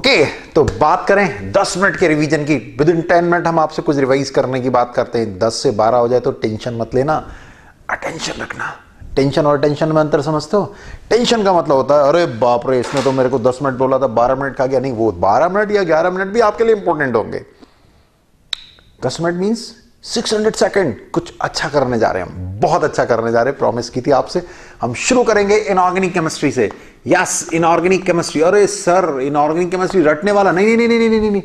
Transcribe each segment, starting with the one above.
Okay तो बात करें 10 मिनट के रिवीजन की। विद इन 10 मिनट हम आपसे कुछ रिवाइज करने की बात करते हैं। 10 से 12 हो जाए तो टेंशन मत लेना, अटेंशन रखना। टेंशन और टेंशन में अंतर समझते हो? टेंशन का मतलब होता है अरे बाप रे इसने तो मेरे को 10 मिनट बोला था 12 मिनट का गया। नहीं, वो 12 मिनट या 11 मिनट भी आपके लिए इंपॉर्टेंट होंगे। 10 मिनट मीन्स 600 सेकंड। कुछ अच्छा करने जा रहे हैं हम, बहुत अच्छा करने जा रहे हैं। प्रॉमिस की थी आपसे। हम शुरू करेंगे इनऑर्गेनिक केमिस्ट्री से। Yes, inorganic chemistry. अरे सर इनऑर्गेनिक केमिस्ट्री रटने वाला नहीं नहीं नहीं नहीं नहीं नहीं,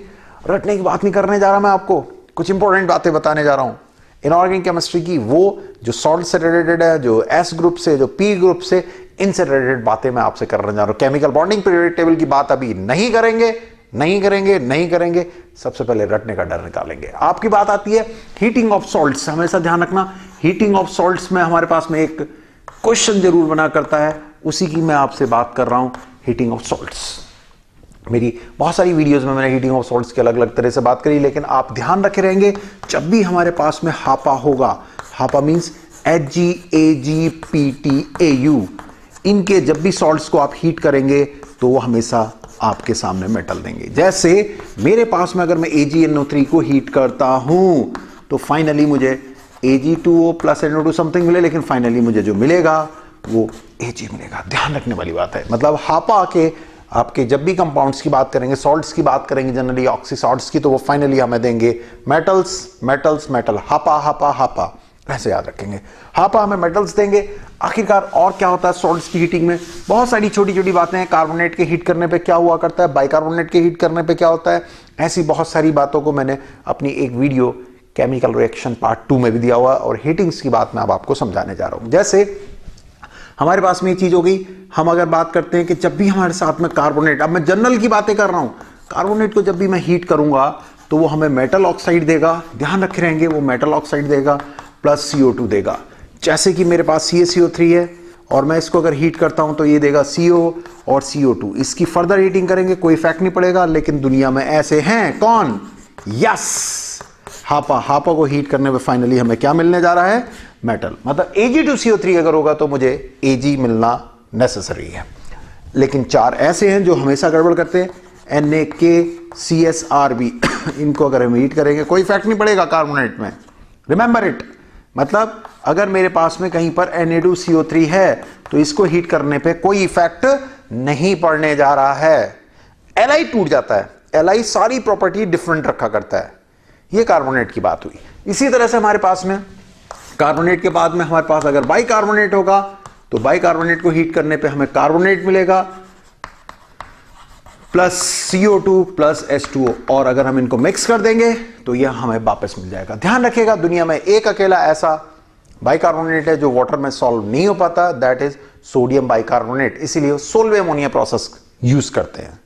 रटने की बात नहीं करने जा रहा मैं। आपको कुछ इंपॉर्टेंट बातें बताने जा रहा हूं इनऑर्गेनिक केमिस्ट्री की। वो जो सॉल्ट से रिलेटेड है, जो एस ग्रुप से, जो पी ग्रुप से, इनसे रिलेटेड बातें मैं आपसे करने जा रहा हूं। केमिकल बॉन्डिंग पीरियोडिक टेबल की बात अभी नहीं करेंगे, नहीं करेंगे, नहीं करेंगे। सबसे पहले रटने का डर निकालेंगे। आपकी बात आती है हीटिंग ऑफ सॉल्ट्स। हमेशा ध्यान रखना, हीटिंग ऑफ सॉल्ट्स में हमारे पास में एक क्वेश्चन जरूर बना करता है, उसी की मैं आपसे बात कर रहा हूं। हीटिंग ऑफ सॉल्ट्स, मेरी बहुत सारी वीडियोस में मैंने हीटिंग ऑफ सॉल्ट्स की अलग अलग तरह से बात करी, लेकिन आप ध्यान रखे रहेंगे जब भी हमारे पास में हापा होगा, हापा मींस HgAgPtAu, इनके जब भी सॉल्ट्स को आप हीट करेंगे तो वो हमेशा आपके सामने मेटल देंगे। जैसे मेरे पास में अगर मैं AgNO3 को हीट करता हूं तो फाइनली मुझे Ag2O प्लस NO2 समथिंग मिले, लेकिन फाइनली मुझे जो मिलेगा वो Ag मिलेगा। ध्यान रखने वाली बात है। मतलब हापा के आपके जब भी कंपाउंड्स की बात करेंगे, सॉल्ट्स की बात करेंगे, जनरली ऑक्सी सॉल्ट्स की, तो वो फाइनली हमें देंगे मेटल्स, मेटल्स, मेटल। हापा हापा हापा, ऐसे याद रखेंगे। हापा हमें मेटल्स देंगे। आखिरकार और क्या होता है सॉल्ट्स की हीटिंग में? बहुत सारी छोटी छोटी बातें हैं। कार्बोनेट के हीट करने पे क्या हुआ करता है, बाइकार्बोनेट के हीट करने पे क्या होता है, ऐसी बहुत सारी बातों को मैंने अपनी एक वीडियो केमिकल रिएक्शन पार्ट 2 में भी दिया हुआ, और हीटिंग्स की बात मैं अब आपको समझाने जा रहा हूं। जैसे हमारे पास में ये चीज हो गई, हम अगर बात करते हैं कि जब भी हमारे साथ में कार्बोनेट, अब मैं जनरल की बातें कर रहा हूं, कार्बोनेट को जब भी मैं हीट करूंगा तो वो हमें मेटल ऑक्साइड देगा। ध्यान रखे रहेंगे, वो मेटल ऑक्साइड देगा प्लस CO2 देगा। जैसे कि मेरे पास CaCO3 है और मैं इसको अगर हीट करता हूं तो ये देगा CO और CO2। इसकी फर्दर हीटिंग करेंगे कोई इफेक्ट नहीं पड़ेगा, लेकिन दुनिया में ऐसे हैं कौन? यस, हापा। हापा को हीट करने पे फाइनली हमें क्या मिलने जा रहा है? मेटल। मतलब Ag2CO3 अगर होगा तो मुझे Ag मिलना नेसेसरी है। लेकिन 4 ऐसे हैं जो हमेशा गड़बड़ करते हैं, NaKCSRB इनको अगर हम हीट करेंगे कोई इफेक्ट नहीं पड़ेगा कार्बोनेट में। Remember it. मतलब अगर मेरे पास में कहीं पर Na2CO3 है तो इसको हीट करने पे कोई इफेक्ट नहीं पड़ने जा रहा है। Li टूट जाता है, Li सारी प्रॉपर्टी डिफरेंट रखा करता है। ये कार्बोनेट की बात हुई। इसी तरह से हमारे पास में कार्बोनेट के बाद में हमारे पास अगर बाइकार्बोनेट होगा तो बाइकार्बोनेट को हीट करने पे हमें कार्बोनेट मिलेगा प्लस CO2 प्लस H2O, और अगर हम इनको मिक्स कर देंगे तो यह हमें वापस मिल जाएगा। ध्यान रखिएगा, दुनिया में एक अकेला ऐसा बाइकार्बोनेट है जो वाटर में सॉल्व नहीं हो पाता, दैट इज सोडियम बाइकार्बोनेट। इसीलिए सोलवे अमोनिया प्रोसेस यूज करते हैं,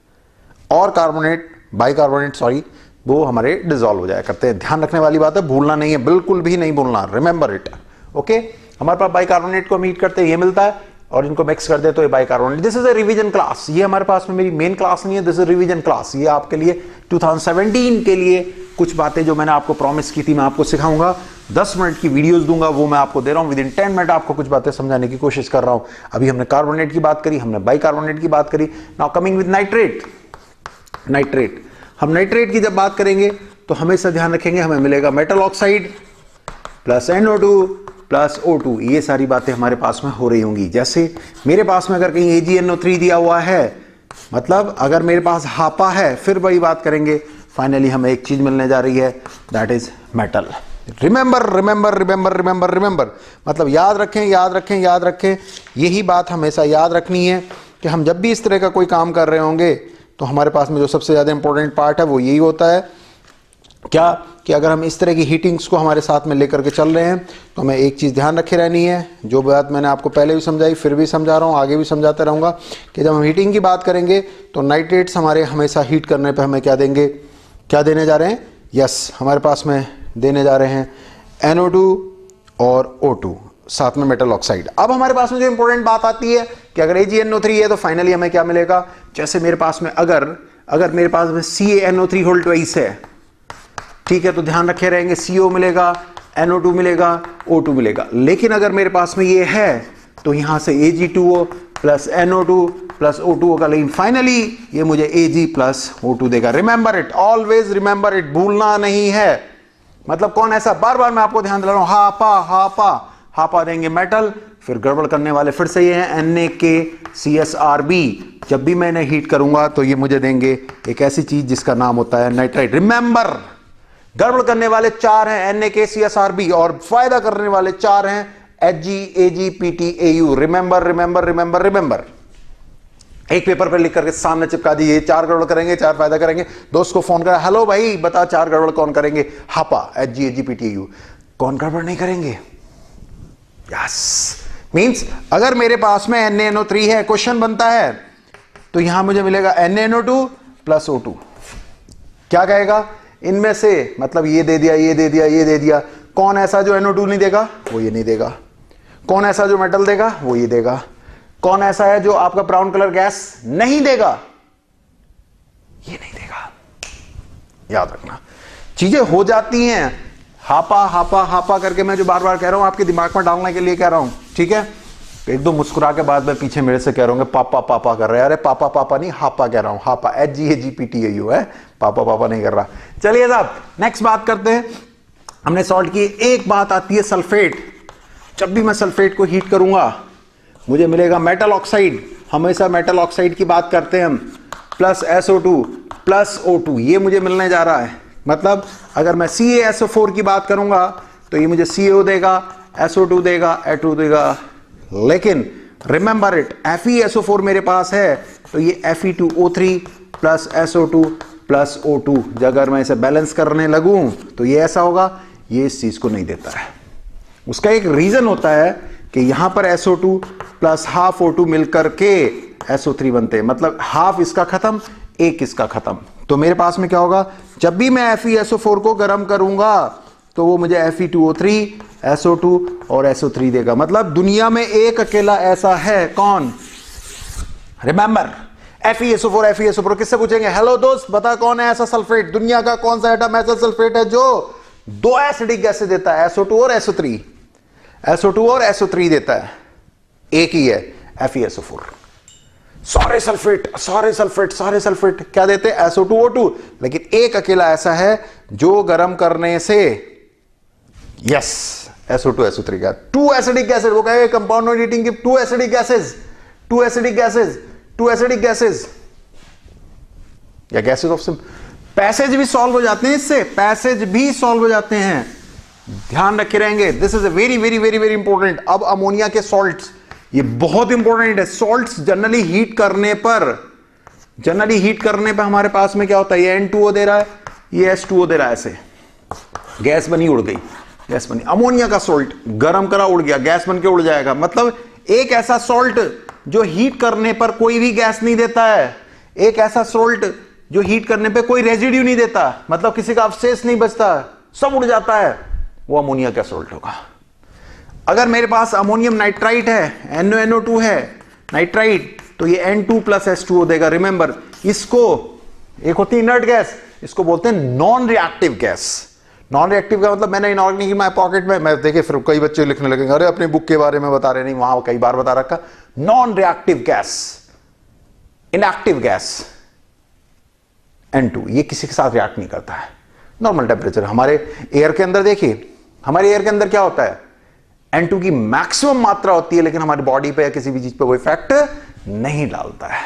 और कार्बोनेट, बाइकार्बोनेट सॉरी, वो हमारे डिसॉल्व हो जाया करते हैं। ध्यान रखने वाली बात है, भूलना नहीं है, बिल्कुल भी नहीं भूलना। Remember it. ओके, हमारे पास बाइकार्बोनेट को हम हीट करते हैं, ये मिलता है, और इनको मिक्स कर दे तो ये bicarbonate. This is a revision class. ये हमारे पास में मेरी मेन क्लास नहीं है, दिस इज रिवीजन क्लास। ये आपके लिए 2017 के लिए कुछ बातें जो मैंने आपको प्रॉमिस की थी मैं आपको सिखाऊंगा। 10 मिनट की वीडियोस दूंगा, वो मैं आपको दे रहा हूं। विद इन 10 मिनट आपको कुछ बातें समझाने की कोशिश कर रहा हूं। अभी हमने कार्बोनेट की बात करी, हमने बाइकार्बोनेट की बात करी। Now coming with nitrate. Nitrate, हम नाइट्रेट की जब बात करेंगे तो हमेशा ध्यान रखेंगे हमें मिलेगा metal oxide plus NO2 plus O2। ये सारी बातें हमारे पास में हो रही होंगी। जैसे मेरे पास में अगर कहीं AgNO3 दिया हुआ है, मतलब अगर मेरे पास हापा है, फिर वही बात करेंगे, फाइनली हमें एक चीज मिलने जा रही है, that is metal. Remember remember remember remember remember, मतलब याद रखें, याद रखें, याद रखें। यही बात हमेशा याद रखनी है कि हम जब भी इस तरह का कोई काम कर रहे होंगे तो हमारे पास में जो सबसे ज़्यादा इंपॉर्टेंट पार्ट है वो यही होता है, क्या कि अगर हम इस तरह की हीटिंग्स को हमारे साथ में लेकर के चल रहे हैं तो हमें एक चीज़ ध्यान रखे रहनी है, जो बात मैंने आपको पहले भी समझाई, फिर भी समझा रहा हूँ, आगे भी समझाते रहूँगा, कि जब हम हीटिंग की बात करेंगे तो नाइट्रेट्स हमारे हमेशा हीट करने पे हमें क्या देंगे, क्या देने जा रहे हैं? यस, हमारे पास में देने जा रहे हैं NO2 और O2, साथ में मेटल ऑक्साइड। अब हमारे पास में जो इंपॉर्टेंट बात आती है कि अगर AgNO3 है तो फाइनली हमें क्या मिलेगा? जैसे मेरे पास में अगर मेरे पास में CaNO3 होल ट्वाइस है, ठीक है, तो ध्यान रखे रहेंगे CO मिलेगा, NO2 मिलेगा, O2 मिलेगा। लेकिन अगर मेरे पास में ये है तो यहां से Ag2O plus NO2 plus O2 का, लेकिन फाइनली ये मुझे Ag प्लस O2 देगा। Remember it, always remember it, भूलना नहीं है। मतलब कौन ऐसा, बार बार मैं आपको ध्यान दिला रहा हूं, हापा हापा हापा देंगे मेटल, फिर गड़बड़ करने वाले फिर से ये हैं NaKCSRB। जब भी मैं इन्हें हीट करूंगा तो ये मुझे देंगे एक ऐसी चीज जिसका नाम होता है नाइट्राइट। रिमेंबर, गड़बड़ करने वाले 4 हैं NaKCSRB और फायदा करने वाले 4 हैं Hg Ag Pt Au। Remember remember remember remember, एक पेपर पर लिख करके सामने चिपका दीजिए, 4 गड़बड़ करेंगे 4 फायदा करेंगे। दोस्त को फोन करा, हेलो भाई बता 4 गड़बड़ कौन करेंगे, हापा Hg Ag Pt Au। कौन गड़बड़ नहीं करेंगे? यस, मींस अगर मेरे पास में NaNO3 है, क्वेश्चन बनता है तो यहां मुझे मिलेगा NaNO2 प्लस O2। क्या कहेगा इनमें से, मतलब ये दे दिया ये दे दिया ये दे दिया, कौन ऐसा जो NO2 नहीं देगा, वो ये नहीं देगा। कौन ऐसा जो मेटल देगा, वो ये देगा। कौन ऐसा है जो आपका ब्राउन कलर गैस नहीं देगा, ये नहीं देगा। याद रखना, चीजें हो जाती हैं, हापा हापा हापा करके मैं जो बार बार कह रहा हूं आपके दिमाग में डालने के लिए कह रहा हूं, ठीक है। एक दो मुस्कुरा के बाद में पीछे मेरे से कह रहे होंगे पापा पापा कर रहे हैं, अरे पापा पापा नहीं, हापा कह रहा हूं, हापा Hg Ag Pt Au है, पापा पापा नहीं कर रहा। चलिए साहब नेक्स्ट बात करते हैं। हमने सॉल्ट की, एक बात आती है सल्फेट। जब भी मैं सल्फेट को हीट करूंगा मुझे मिलेगा मेटल ऑक्साइड, हमेशा मेटल ऑक्साइड की बात करते हैं हम, प्लस SO2 प्लस O2, ये मुझे मिलने जा रहा है। मतलब अगर मैं CaSO4 की बात करूंगा तो ये मुझे CO देगा, SO2 देगा, H2 देगा, लेकिन रिमेंबर इट, FeSO4 मेरे पास है तो ये Fe2O3 plus SO2 plus O2। अगर मैं इसे बैलेंस करने लगूं तो ये ऐसा होगा, ये इस चीज को नहीं देता है। उसका एक रीजन होता है कि यहां पर SO2 प्लस हाफ O2 मिलकर के SO3 बनते हैं, मतलब हाफ इसका खत्म एक इसका खत्म। तो मेरे पास में क्या होगा, जब भी मैं FeSO4 को गर्म करूंगा तो वो मुझे Fe2O3 SO2 और SO3 देगा। मतलब दुनिया में एक अकेला ऐसा है, कौन? रिमेंबर FeSO4 किससे पूछेंगे, हेलो दोस्त बता कौन है ऐसा सल्फेट, दुनिया का कौन सा एटम ऐसा सल्फेट है जो 2 एसिडिक गैसें देता है, SO2 और SO3, SO2 और SO3 देता है, एक ही है FeSO4। सारे सल्फेट क्या देते हैं, SO2 O2, लेकिन एक अकेला ऐसा है जो गर्म करने से, यस, SO2 SO3 का 2 एसिडिक गैसेज, वो कहेगा compound not heating give 2 acidic gases या गैसेज ऑफ सिम। पैसेज भी सॉल्व हो जाते हैं इससे, पैसेज भी सॉल्व हो जाते हैं, ध्यान रखे रहेंगे। This is a very very very very important. अब अमोनिया के सॉल्ट्स, ये बहुत इंपॉर्टेंट है। सॉल्ट्स जनरली हीट करने पर हमारे पास में क्या होता है, ये N2O दे रहा है, ये H2O दे रहा है, ऐसे गैस बनी उड़ गई, गैस बनी। अमोनिया का सॉल्ट गरम करा उड़ गया, गैस बन के उड़ जाएगा। मतलब एक ऐसा सॉल्ट जो हीट करने पर कोई भी गैस नहीं देता है, एक ऐसा सॉल्ट जो हीट करने पे कोई रेजिड्यू नहीं देता, मतलब किसी का अवशेष नहीं बचता, सब उड़ जाता है, वो अमोनिया का सॉल्ट होगा। अगर मेरे पास अमोनियम नाइट्राइट है, NaNO2 है नाइट्राइट, तो ये N2 प्लस H2O देगा। रिमेंबर, इसको, एक होती है इनर्ट गैस, इसको बोलते हैं non reactive gas. Non reactive का मतलब मैंने इनऑर्गेनिक इन माय पॉकेट में, मैं देखे फिर कई बच्चे लिखने लगेंगे अरे अपनी बुक के बारे में बता रहे, नहीं वहां कई बार बता रखा। Non reactive gas, inactive gas N2, ये किसी के साथ रिएक्ट नहीं करता है। नॉर्मल टेम्परेचर हमारे एयर के अंदर देखिए, हमारे एयर के अंदर क्या होता है, N2 की मैक्सिमम मात्रा होती है, लेकिन हमारी बॉडी पे या किसी भी चीज पे कोई इफेक्ट नहीं डालता है,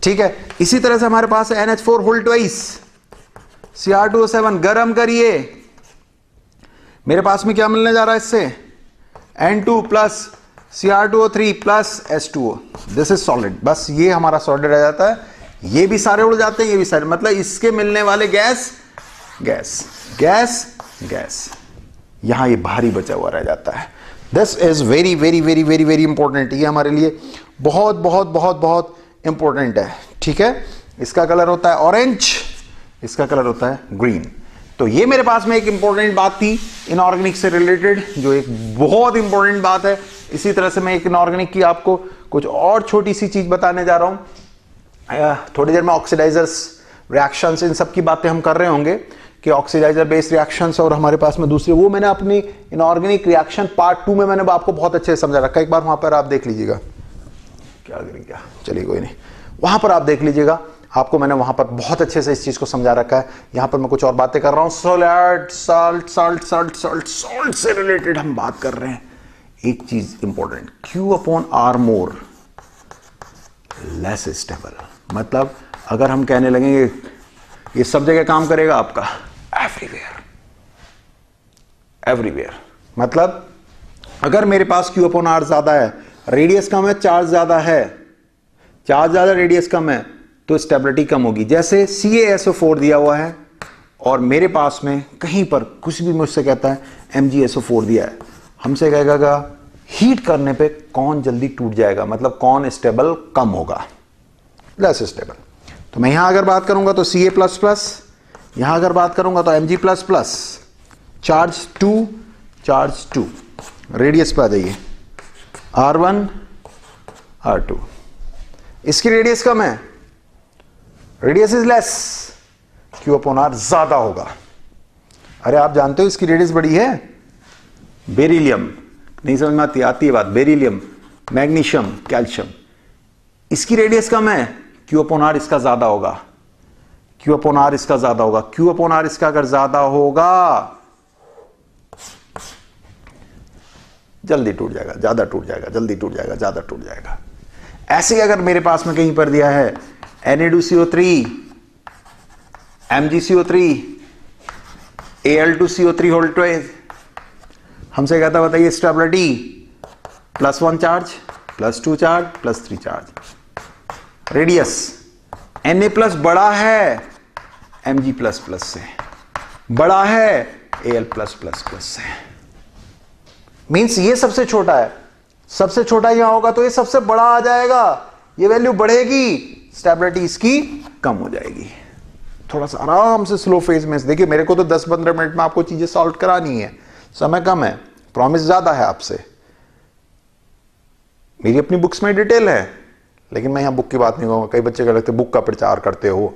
ठीक है। इसी तरह से हमारे पास NH4 होल ट्वाइस, Cr2O7 गरम करिए, मेरे पास में क्या मिलने जा रहा है इससे, N2 plus Cr2O3 plus H2O, this is solid. बस ये हमारा सॉलिड रह जाता है, ये भी सारे उड़ जाते हैं, ये भी सारे, मतलब इसके मिलने वाले गैस गैस गैस गैस, यहां ये भारी बचा हुआ रह जाता है। This is very very very very very important, ये हमारे लिए बहुत बहुत बहुत बहुत इंपॉर्टेंट है, ठीक है। इसका कलर होता है ऑरेंज, इसका कलर होता है ग्रीन। तो ये मेरे पास में एक इंपॉर्टेंट बात थी इनऑर्गेनिक से रिलेटेड, जो एक बहुत इंपॉर्टेंट बात है। इसी तरह से मैं एक इनऑर्गेनिक की आपको कुछ और छोटी सी चीज बताने जा रहा हूं। थोड़ी देर में ऑक्सीडाइजर्स, रिएक्शंस, इन सब की बातें हम कर रहे होंगे कि ऑक्सीडाइजर बेस्ड रिएक्शंस, और हमारे पास में दूसरे, वो मैंने अपनी इनऑर्गेनिक रिएक्शन पार्ट 2 में मैंने आपको बहुत अच्छे से समझा रखा है, एक बार वहां पर आप देख लीजिएगा क्या गिर गया, चलिए कोई नहीं, वहां पर आप देख लीजिएगा, आपको मैंने वहां पर बहुत अच्छे से इस चीज को समझा रखा है। यहां पर मैं कुछ और बातें कर रहा हूं, सोलैट salt salt salt salt salt से रिलेटेड हम बात कर रहे हैं। एक चीज important, Q upon R more less stable, मतलब अगर हम कहने लगेंगे ये सब जगह काम करेगा आपका, एवरीवेयर एवरीवेयर, मतलब अगर मेरे पास Q अपॉन R ज्यादा है, रेडियस कम है, चार्ज ज्यादा है, चार्ज ज्यादा रेडियस कम है, तो स्टेबिलिटी कम होगी। जैसे CaSO4 दिया हुआ है और मेरे पास में कहीं पर कुछ भी मुझसे कहता है MgSO4 दिया है, हमसे कहेगा हीट करने पे कौन जल्दी टूट जाएगा, मतलब कौन स्टेबल कम होगा, लेस स्टेबल। तो मैं यहां अगर बात करूंगा तो Ca++, यहां अगर बात करूंगा तो Mg++, चार्ज 2, रेडियस पे आ जाइए, R1 R2, इसकी रेडियस कम है, radius is less, Q upon R ज्यादा होगा। अरे आप जानते हो इसकी रेडियस बड़ी है, बेरिलियम, नहीं समझ में आती है बात, बेरिलियम, मैग्नीशियम, कैल्शियम, इसकी रेडियस कम है, Q अपॉन R इसका ज्यादा होगा, Q अपॉन R इसका ज्यादा होगा, Q अपॉन R इसका अगर ज्यादा होगा जल्दी टूट जाएगा, ज्यादा टूट जाएगा, जल्दी टूट जाएगा, ज्यादा टूट जाएगा। ऐसे ही अगर मेरे पास में कहीं पर दिया है Na2CO3, MgCO3, Al2CO3 होल 12, हमसे कहता बताइए stability +1 charge, +2 charge, +3 charge, radius Na+ बड़ा है Mg++ से, बड़ा है Al++ से, मींस ये सबसे छोटा है, सबसे छोटा यहां होगा तो ये सबसे बड़ा आ जाएगा, ये वैल्यू बढ़ेगी, स्टेबिलिटी इसकी कम हो जाएगी। थोड़ा सा आराम से स्लो फेज में देखिए, मेरे को तो 10-15 मिनट में आपको चीजें सॉल्व करानी है, समय कम है, प्रॉमिस ज्यादा है आपसे, मेरी अपनी बुक्स में डिटेल है, लेकिन मैं यहां बुक की बात नहीं कहूंगा। कई बच्चे कहते बुक का प्रचार करते हो,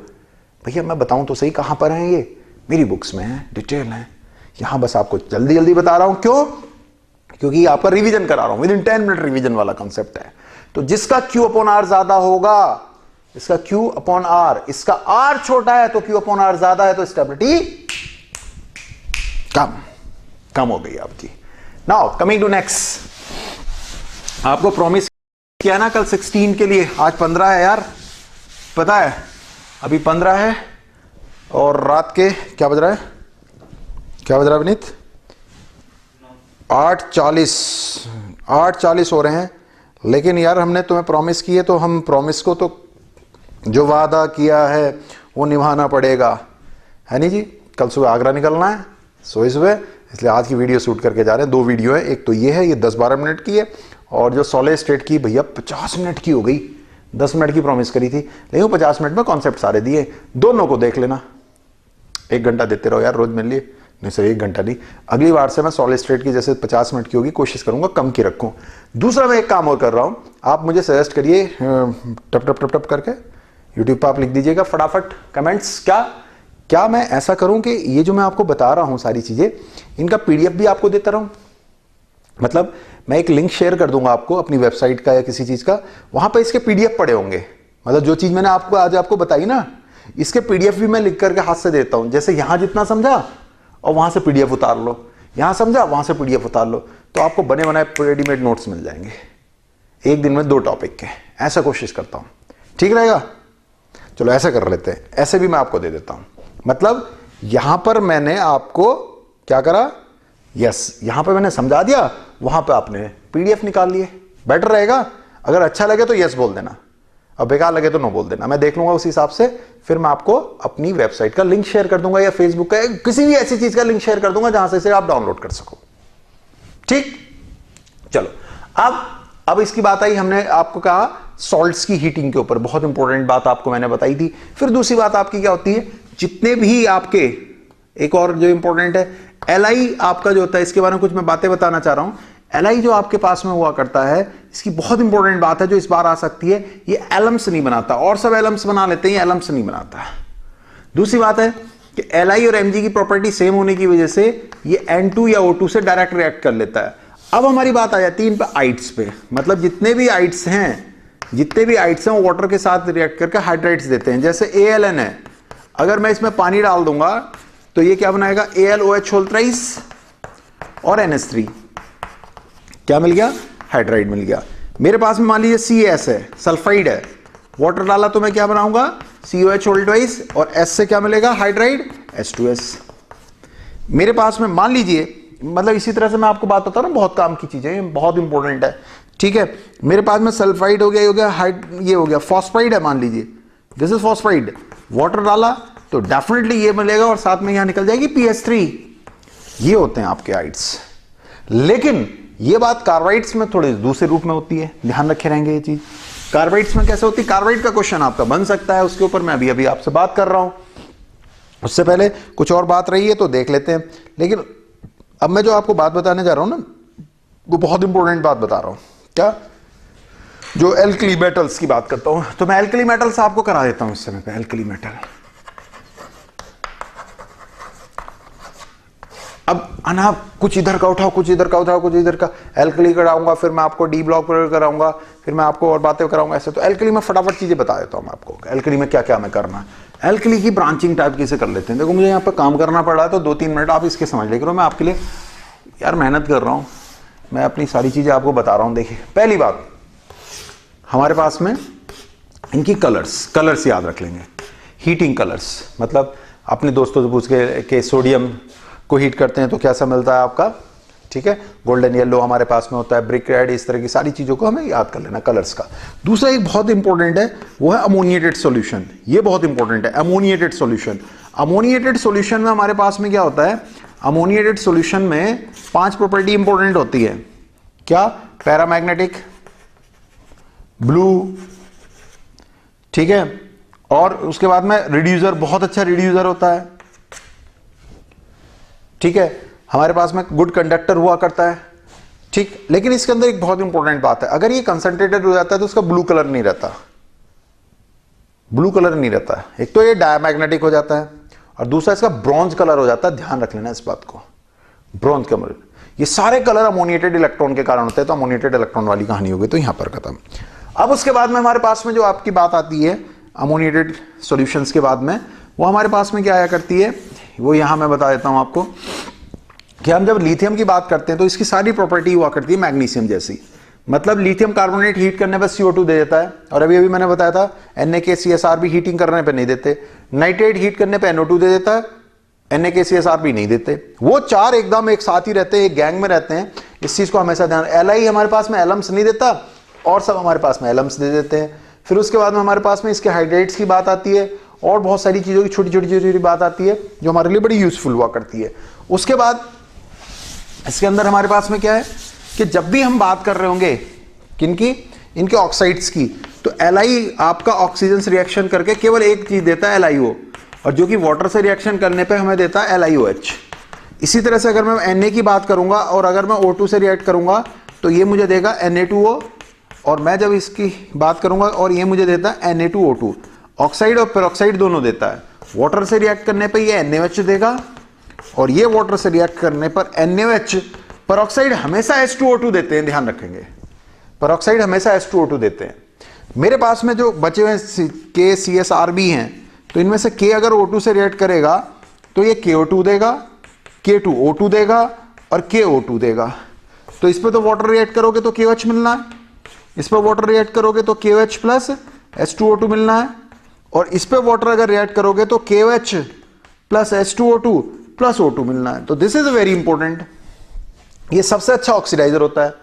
भैया मैं बताऊं तो सही कहां पर है, ये मेरी बुक्स में है, डिटेल है, यहां बस आपको जल्दी जल्दी बता रहा हूं, क्यों, क्योंकि आपका रिवीजन करा रहा हूं, विद इन 10 मिनट रिवीजन वाला कंसेप्ट है। तो जिसका Q अपॉन R ज्यादा होगा, इसका Q अपॉन R, इसका R छोटा है तो Q अपॉन R ज्यादा है, तो स्टेबिलिटी कम हो गई आपकी। नाउ कमिंग टू नेक्स्ट, आपको प्रॉमिस किया ना कल 16 के लिए, आज 15 है यार, पता है अभी 15 है और रात के क्या बज रहा है विनीत, 8:40 हो रहे हैं। लेकिन यार हमने तुम्हें प्रॉमिस की है, तो हम प्रॉमिस को तो जो वादा किया है वो निभाना पड़ेगा, है नहीं जी। कल सुबह आगरा निकलना है, सुबह, इसलिए आज की वीडियो शूट करके जा रहे हैं। 2 वीडियो है, एक तो ये है, ये 10-12 मिनट की है, और जो सोलर स्टेट की भैया 50 मिनट की हो गई, 10 मिनट की प्रॉमिस करी थी, लेकिन 50 मिनट में कॉन्सेप्ट सारे दिए, दोनों को देख लेना। 1 घंटा देते रहो यार रोज मेरे लिए, नहीं सर 1 घंटा नहीं, अगली बार से मैं सॉलिड स्टेट की जैसे 50 मिनट की होगी कोशिश करूंगा कम की रखूं। दूसरा मैं एक काम और कर रहा हूं, आप मुझे सजेस्ट करिए, टप टप टप टप करके यूट्यूब पर आप लिख दीजिएगा फटाफट कमेंट्स, क्या मैं ऐसा करूं कि ये जो मैं आपको बता रहा हूं सारी चीजें, इनका PDF भी आपको देता रहूं, मतलब मैं एक लिंक शेयर कर दूंगा आपको अपनी वेबसाइट का या किसी चीज का, वहां पर इसके PDF पड़े होंगे, मतलब जो चीज मैंने आपको आज आपको बताई ना, इसके PDF भी मैं लिख करके हाथ से देता हूं। जैसे यहां जितना समझा और वहां से PDF उतार लो, यहां समझा वहां से PDF उतार लो, तो आपको बने बनाए रेडीमेड नोट्स मिल जाएंगे, 1 दिन में 2 टॉपिक के। ऐसा कोशिश करता हूं, ठीक रहेगा। चलो ऐसा कर लेते हैं, ऐसे भी मैं आपको दे देता हूं, मतलब यहां पर मैंने आपको क्या करा, यस यहां पर मैंने समझा दिया, वहां पर आपने PDF निकाल लिए, बेटर रहेगा। अगर अच्छा लगे तो यस बोल देना, अब बेकार लगे तो नो बोल देना, मैं देख लूंगा उस हिसाब से, फिर मैं आपको अपनी वेबसाइट का लिंक शेयर कर दूंगा या फेसबुक का किसी भी ऐसी चीज का लिंक शेयर कर दूंगा जहां से इसे आप डाउनलोड कर सको, ठीक। चलो अब इसकी बात आई, हमने आपको कहा सॉल्ट्स की हीटिंग के ऊपर, बहुत इंपॉर्टेंट बात आपको मैंने बताई थी। फिर दूसरी बात आपकी क्या होती है, जितने भी आपके, एक और जो इंपॉर्टेंट है Li आपका जो होता है, इसके बारे में कुछ मैं बातें बताना चाह रहा हूं। Li जो आपके पास में हुआ करता है, इसकी बहुत इंपॉर्टेंट बात है जो इस बार आ सकती है, ये एलम्स नहीं बनाता, और सब एलम्स बना लेते हैं, ये एलम्स नहीं बनाता। दूसरी बात है कि Li और Mg की प्रॉपर्टी सेम होने की वजह से ये N2 या O2 से डायरेक्ट रिएक्ट कर लेता है। अब हमारी बात आ जाती है इन पे आइट्स पे, मतलब जितने भी आइट्स हैं जितने भी आइट्स हैं वो वाटर के साथ रिएक्ट करके हाइड्राइड्स देते हैं। जैसे ALN है, अगर मैं इसमें पानी डाल दूंगा तो ये क्या बनाएगा, AlOH होल थ्राइस और NH3, क्या मिल गया, हाइड्राइड मिल गया। मेरे पास में मान लीजिए CaS है, सल्फाइड है, वाटर डाला तो मैं क्या बनाऊंगा, COH होल ट्वाइस, और S से क्या मिलेगा, हाइड्राइड, H2S। मेरे पास में मान लीजिए, मतलब इसी तरह से मैं आपको बात बता रहा हूं, बहुत काम की चीजें, बहुत इंपॉर्टेंट है, ठीक है। मेरे पास में सल्फाइड हो गया, ये हो गया फॉस्फाइड है, मान लीजिए दिस इज फॉस्फाइड, वाटर डाला तो डेफिनेटली ये मिलेगा और साथ में यहां निकल जाएगी PH3। ये होते हैं आपके आइड्स। लेकिन ये बात कार्बाइड्स में थोड़े दूसरे रूप में होती है, ध्यान रखे रहेंगे ये चीज। कार्बाइड्स में कैसे होती है, कार्बाइड का क्वेश्चन आपका बन सकता है, उसके ऊपर मैं अभी अभी आपसे बात कर रहा हूं। उससे पहले कुछ और बात रही है तो देख लेते हैं। लेकिन अब मैं जो आपको बात बताने जा रहा हूं ना, वो बहुत इंपॉर्टेंट बात बता रहा हूं। क्या, जो एल्कली मेटल्स की बात करता हूं, तो मैं एल्कली मेटल्स आपको करा देता हूं इस समय पे। एल्कली मेटल, अब अना कुछ इधर का उठाओ, कुछ इधर का उठाओ, कुछ इधर का, एल्कली कराऊंगा, फिर मैं आपको डी ब्लॉक कराऊंगा, फिर मैं आपको और बातें कराऊंगा ऐसे। तो एल्कली में फटाफट चीजें बता देता हूं मैं आपको, एल्कली में क्या क्या हमें करना है। एल्कली की ब्रांचिंग टाइप की से कर लेते हैं। देखो मुझे यहाँ पे काम करना पड़ रहा है तो 2-3 मिनट आप इसके समझ ले करो, मैं आपके लिए यार मेहनत कर रहा हूँ, मैं अपनी सारी चीजें आपको बता रहा हूँ। देखिए पहली बात, हमारे पास में इनकी कलर्स याद रख लेंगे। हीटिंग कलर्स, मतलब अपने दोस्तों से पूछ के सोडियम को हीट करते हैं तो कैसा मिलता है आपका, ठीक है, गोल्डन येलो हमारे पास में होता है, ब्रिक रेड, इस तरह की सारी चीजों को हमें याद कर लेना कलर्स का। दूसरा एक बहुत इंपॉर्टेंट है, वो है अमोनिएटेड सॉल्यूशन। ये बहुत इंपॉर्टेंट है, अमोनिएटेड सॉल्यूशन। अमोनिएटेड सॉल्यूशन में हमारे पास में क्या होता है, अमोनिएटेड सॉल्यूशन में 5 प्रॉपर्टी इंपॉर्टेंट होती है। क्या, पैरामैग्नेटिक, ब्लू, ठीक है, और उसके बाद में रिड्यूसर, बहुत अच्छा रिड्यूसर होता है, ठीक है, हमारे पास में गुड कंडक्टर हुआ करता है, ठीक। लेकिन इसके अंदर एक बहुत इंपॉर्टेंट बात है, अगर ये कंसंट्रेटेड हो जाता है तो उसका ब्लू कलर नहीं रहता, ब्लू कलर नहीं रहता है। एक तो ये डायमैग्नेटिक हो जाता है और दूसरा इसका ब्रॉन्ज कलर हो जाता है। ध्यान रख लेना इस बात को, ब्रॉन्ज कलर। ये सारे कलर अमोनिएटेड इलेक्ट्रॉन के कारण होते हैं, तो अमोनिएटेड इलेक्ट्रॉन वाली कहानी हो गई, तो यहां पर खत्म। अब उसके बाद में हमारे पास में जो आपकी बात आती है अमोनिएटेड सॉल्यूशंस के बाद में, वो हमारे पास में क्या आया करती है, वो यहां मैं बता देता हूं आपको कि हम जब लिथियम की बात करते हैं तो इसकी सारी प्रॉपर्टी हुआ करती है मैग्नीशियम जैसी। मतलब लिथियम कार्बोनेट हीट करने पर CO2 दे देता है, और अभी अभी मैंने बताया था NaKCSR भी हीटिंग करने पर नहीं देते, नाइट्रेट हीट करने पर NO2 दे देता है, NaKCSR भी नहीं देते। वो 4 एकदम एक साथ ही रहते हैं, एक गैंग में रहते हैं। इस चीज को हमेशा ध्यान, Li हमारे पास में एलम्स नहीं देता और सब हमारे पास में एलम्स दे देते हैं। फिर उसके बाद में हमारे पास में इसके हाइड्रेट्स की बात आती है और बहुत सारी चीजों की छोटी छोटी बात आती है जो हमारे लिए बड़ी यूजफुल हुआ करती है। उसके बाद इसके अंदर हमारे पास में क्या है कि जब भी हम बात कर रहे होंगे किनकी, इनके ऑक्साइड्स की, तो Li आपका ऑक्सीजन से रिएक्शन करके केवल एक चीज देता है LiO, और जो कि वाटर से रिएक्शन करने पे हमें देता है LiOH। इसी तरह से अगर मैं Na की बात करूंगा और अगर मैं O2 से रिएक्ट करूंगा तो ये मुझे देगा Na2O, और मैं जब इसकी बात करूंगा और ये मुझे देता है Na2O2। ऑक्साइड और पेरोक्साइड दोनों देता है। वाटर से रिएक्ट करने पे ये NaOH देगा और ये वाटर से रिएक्ट करने पर NaOH, पेरोक्साइड हमेशा H2O2 देते हैं, ध्यान रखेंगे, पेरोक्साइड हमेशा H2O2 देते हैं। मेरे पास में जो बचे हुए KCSR भी हैं, तो इनमें से K अगर O2 से रिएक्ट करेगा तो ये KO2 देगा, K2O2 देगा और KO2 देगा। तो इस पर तो वाटर रिएक्ट करोगे तो KOH मिलना है, इस पर वाटर रिएक्ट करोगे तो KOH प्लस H2O2 मिलना है, और इस पर वाटर अगर रिएक्ट करोगे तो KOH plus H2O2 plus O2 मिलना है। तो दिस इज वेरी इंपॉर्टेंट, ये सबसे अच्छा ऑक्सीडाइजर होता है।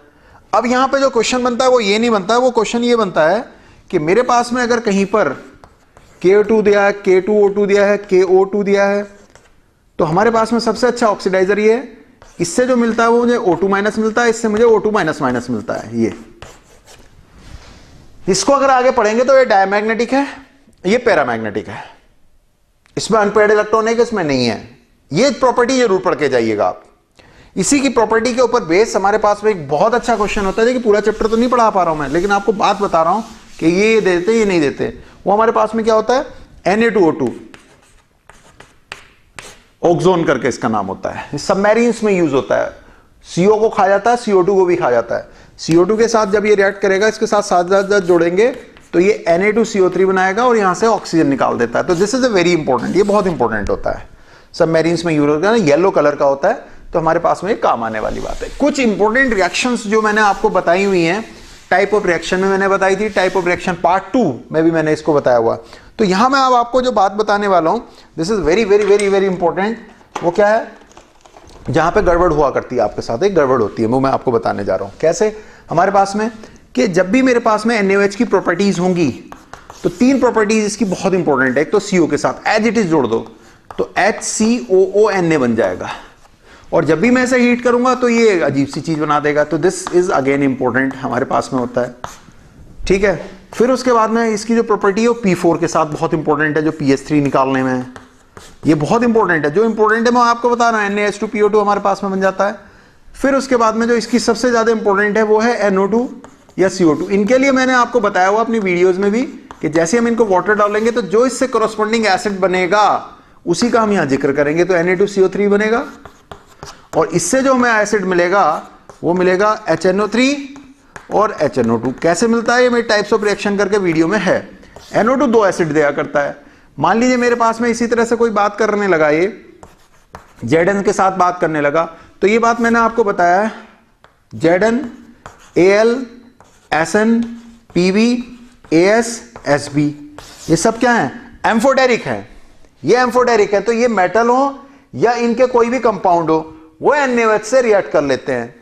अब यहां पे जो क्वेश्चन बनता है वो ये नहीं बनता है, वो क्वेश्चन ये बनता है कि मेरे पास में अगर कहीं पर K2 दिया है, K2O2 दिया है, KO2 दिया है, तो हमारे पास में सबसे अच्छा ऑक्सीडाइजर ये है। इससे जो मिलता है वो मुझे O2 माइनस मिलता है, इससे मुझे O2 माइनस माइनस मिलता है। ये इसको अगर आगे पढ़ेंगे तो ये डायमैग्नेटिक है, ये पैरामैग्नेटिक है, इसमें अनपेयर्ड इलेक्ट्रॉन है कि इसमें नहीं है। ये प्रॉपर्टी जरूर पढ़ के जाइएगा आप। इसी की प्रॉपर्टी के ऊपर बेस हमारे पास में एक बहुत अच्छा क्वेश्चन होता है, देखिए पूरा चैप्टर तो नहीं पढ़ा पा रहा हूं मैं, लेकिन आपको बात बता रहा हूं कि ये देते ये नहीं देते। वो हमारे पास में क्या होता है, Na2O2 ऑक्सोन करके इसका नाम होता है, सबमरीन्स में यूज होता है। CO को खा जाता है, CO2 को भी खा जाता है। CO2 के साथ जब ये रिएक्ट करेगा, इसके साथ साथ जोड़ेंगे तो ये Na2CO3 बनाएगा और यहां से ऑक्सीजन निकाल देता है। तो this is a very important, ये बहुत इंपॉर्टेंट होता है, सबमरीन्स में यूज होता है, येलो कलर का होता है, तो हमारे पास में काम आने वाली बात है। कुछ इंपॉर्टेंट रिएक्शंस जो मैंने आपको बताई हुई हैं, टाइप ऑफ रिएक्शन में मैंने बताई थी, टाइप ऑफ रिएक्शन पार्ट 2 में भी मैंने इसको बताया हुआ। तो यहां मैं अब आपको जो बात बताने वाला हूं, this is very very very very important. वो क्या है, जहां पे गड़बड़ हुआ करती है आपके साथ, एक गड़बड़ होती है, वो मैं आपको बताने जा रहा हूं। कैसे, हमारे पास में कि जब भी मेरे पास में NaOH की प्रॉपर्टीज होंगी तो 3 प्रॉपर्टीज इसकी बहुत इंपॉर्टेंट है। एक तो CO के साथ एज इट इज जोड़ दो तो HCOONA बन जाएगा, और जब भी मैं इसे हीट करूंगा तो ये अजीब सी चीज बना देगा। तो दिस इज अगेन इंपॉर्टेंट, हमारे पास में होता है, ठीक है। फिर उसके बाद में इसकी जो प्रॉपर्टी है वो P4 के साथ बहुत इंपॉर्टेंट है, जो PH3 निकालने में है, ये बहुत इंपॉर्टेंट है। जो इंपॉर्टेंट है मैं आपको बता रहा हूं, NaH2PO2 हमारे पास में बन जाता है। फिर उसके बाद में जो इसकी सबसे ज्यादा इंपॉर्टेंट है वो है NO2 या CO2। इनके लिए मैंने आपको बताया हुआ अपनी वीडियोज में भी कि जैसे हम इनको वाटर डालेंगे तो जो इससे करस्पॉन्डिंग एसिड बनेगा उसी का हम यहां जिक्र करेंगे। तो Na2CO3 बनेगा, और इससे जो हमें एसिड मिलेगा वो मिलेगा HNO3 और HNO2। कैसे मिलता है, ये मेरे टाइप्स ऑफ रिएक्शन करके वीडियो में है। NO2 2 एसिड दिया करता है। मान लीजिए मेरे पास में इसी तरह से कोई बात करने लगा, ये Zn के साथ बात करने लगा, तो ये बात मैंने आपको बताया है, Zn Al SN PB AS SB, ये सब क्या है, एम्फोटेरिक है। ये एम्फोटेरिक है, तो ये मेटल हो या इनके कोई भी कंपाउंड हो, वो NaOH से रिएक्ट कर लेते हैं,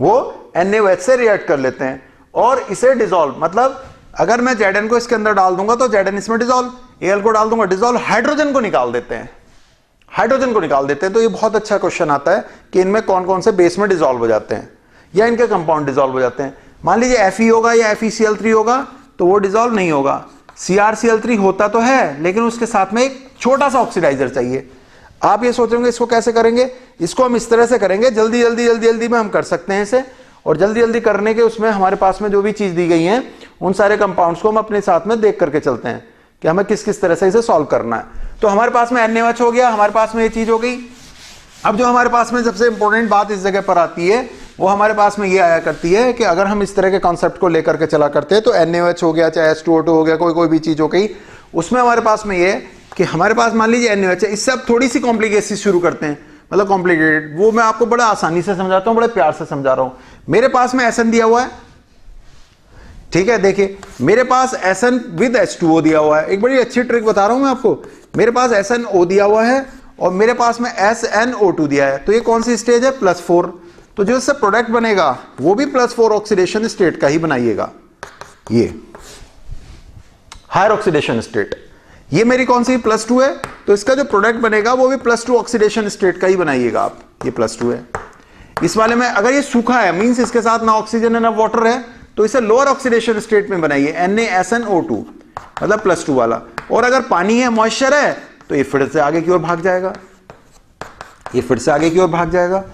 वो NaOH से रिएक्ट कर लेते हैं और इसे डिसॉल्व, मतलब अगर मैं Zn को इसके अंदर डाल दूंगा तो Zn इसमें डिसॉल्व, Al को डाल दूंगा डिसॉल्व, हाइड्रोजन को निकाल देते हैं, हाइड्रोजन को निकाल देते हैं। तो ये बहुत अच्छा क्वेश्चन आता है कि इनमें कौन कौन से बेस में डिसॉल्व हो जाते हैं या इनके कंपाउंड डिसॉल्व हो जाते हैं। मान लीजिए Fe होगा या FeCl3 होगा तो वो डिसॉल्व नहीं होगा। CrCl3 होता तो है लेकिन उसके साथ में एक छोटा सा ऑक्सीडाइजर चाहिए। आप ये सोचेंगे इसको कैसे करेंगे, इसको हम इस तरह से करेंगे, जल्दी जल्दी जल्दी जल्दी में हम कर सकते हैं इसे, और जल्दी जल्दी करने के उसमें हमारे पास में जो भी चीज दी गई है उन सारे कंपाउंड्स को हम अपने साथ में देख करके चलते हैं कि हमें किस किस तरह से इसे सॉल्व करना है। तो हमारे पास में NaOH हो गया, हमारे पास में ये चीज हो गई। अब जो हमारे पास में सबसे इंपॉर्टेंट बात इस जगह पर आती है वो हमारे पास में ये आया करती है कि अगर हम इस तरह के कॉन्सेप्ट को लेकर के चला करते हैं तो NaOH हो गया, चाहे H2O2 हो गया, कोई भी चीज हो गई, उसमें हमारे पास में ये कि हमारे पास मान लीजिए NaOH है, इससे अब थोड़ी सी कॉम्प्लिकेशन शुरू करते हैं, मतलब कॉम्प्लिकेटेड, वो मैं आपको बड़ा आसानी से समझाता हूं, बड़े प्यार से समझा रहा हूं। मेरे पास में SN दिया हुआ है, ठीक है, देखिए मेरे पास SN विद H2O दिया हुआ है। एक बड़ी अच्छी ट्रिक बता रहा हूं मैं आपको, मेरे पास SNO दिया हुआ है और मेरे पास में SNO2 दिया है, तो ये कौन सी स्टेज है, +4। तो जो इससे प्रोडक्ट बनेगा वो भी +4 ऑक्सीडेशन स्टेट का ही बनाइएगा, ये हायर ऑक्सीडेशन स्टेट। ये मेरी कौन सी +2 है, तो इसका जो प्रोडक्ट बनेगा वो भी +2 ऑक्सीडेशन स्टेट का ही बनाइएगा आप, ये +2 है। इस वाले में अगर ये सूखा है, मींस इसके साथ ना ऑक्सीजन है ना वाटर है, तो इसे लोअर ऑक्सीडेशन स्टेट में बनाइए, NaSnO2, मतलब +2 वाला। और अगर पानी है, मॉइस्चर है, तो ये फिर से आगे की ओर भाग जाएगा, ये फिर से आगे की ओर भाग जाएगा।